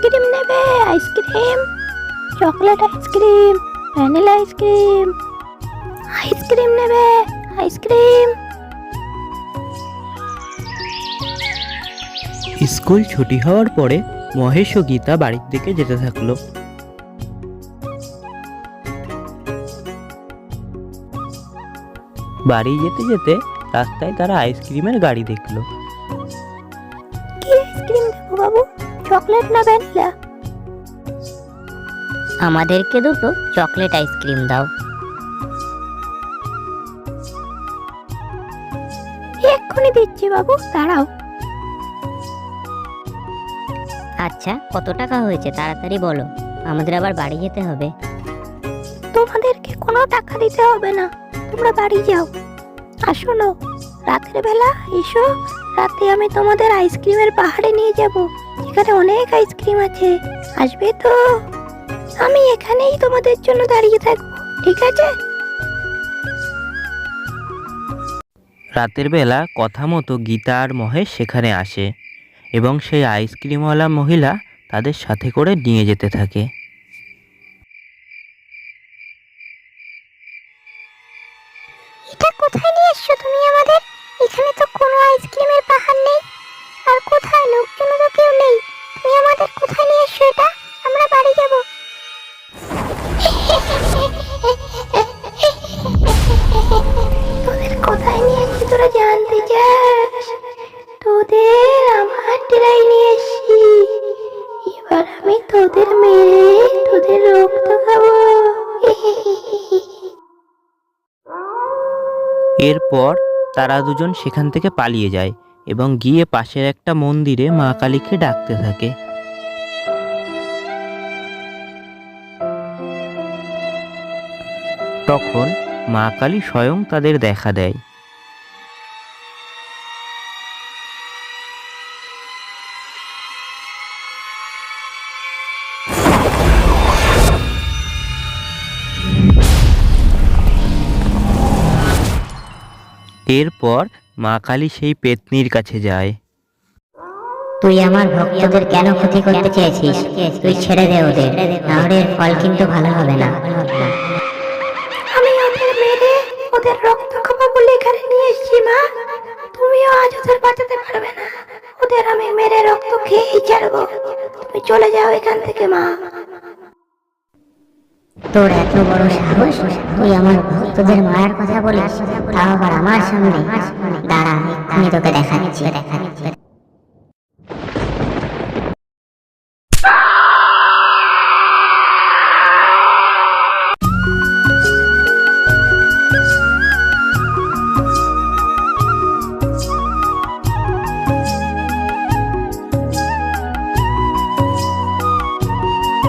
Ice cream নেবে? Ice cream, chocolate ice cream, vanilla ice cream, ice cream নেবে? Ice cream. School ছুটি হওয়ার পরে মহেশ ও গীতা বাড়ির দিকে যেতে থাকলো। বাড়ি যেতে যেতে রাস্তায় তারা আইসক্রিমের গাড়ি দেখলো। কি আইসক্রিম দেবো বাবু, চকলেট না ভ্যানিলা? আমাদেরকে দুটো চকলেট আইসক্রিম দাও। এক্ষুনি দিচ্ছি বাবু, দাঁড়াও। আচ্ছা, কত টাকা হয়েছে তাড়াতাড়ি বলো, আমাদের আবার বাড়ি যেতে হবে। তোমাদেরকে কোনো টাকা দিতে হবে না, তোমরা বাড়ি যাও। আর শোনো, রাতের বেলা এসো, রাতে আমি তোমাদের আইসক্রিমের পাহাড়ে নিয়ে যাব, যেখানে অনেক আইসক্রিম আছে। আসবে তো? আমি এখানেই তোমাদের জন্য দাঁড়িয়ে থাকবো, ঠিক আছে? রাতের বেলা কথা মতো গীতা আর মহেশ সেখানে আসে এবং সেই আইসক্রিমওয়ালা মহিলা তাদের সাথে করে নিয়ে যেতে থাকে। এটা কোথায় নিয়ে এসছো তুমি আমাদের? এখানে তো কোনো আইসক্রিমের পাহাড় নেই, আর কোথায় লোকজন তো কেউ নেই। তুমি আমাদের কোথায় নিয়ে এসছো এটা? আমরা বাড়ি যাব। তোদের কোথায় নিয়ে এসছি তোরা জানতে চাস? তোদের আমার টেরাই নিয়ে এসছি। এবার আমি তোদের মেরে তোদের রক্ত খাবো। এরপর তারা দুজন সেখান থেকে পালিয়ে যায় এবং গিয়ে পাশের একটা মন্দিরে মা কালীকে ডাকতে থাকে। তখন মা কালী স্বয়ং তাদের দেখা দেয়। এরপর মা কালী সেই পেতনির কাছে যায়। তুই আমার ভক্তদের কেন ক্ষতি করতে চেয়েছিস? তুই ছেড়ে দে ওদের, নাহলে এর ফল কিন্তু ভালো হবে না। আমি ওদের মেরে ওদের রক্ত খাবো বলে এখানে নিয়ে এসেছি মা। তুমিও আজ ওদের বাঁচাতে পারবে না, ওদের আমি মেরে রক্ত খেয়েই ছাড়বো। তুমি চলে যাও এখান থেকে মা। তোর এত বড় সাহস, তুই আমার ভক্তদের মারার কথা বলিস, তাও আবার আমার সামনে? দাঁড়া, আমি তোকে দেখাচ্ছি।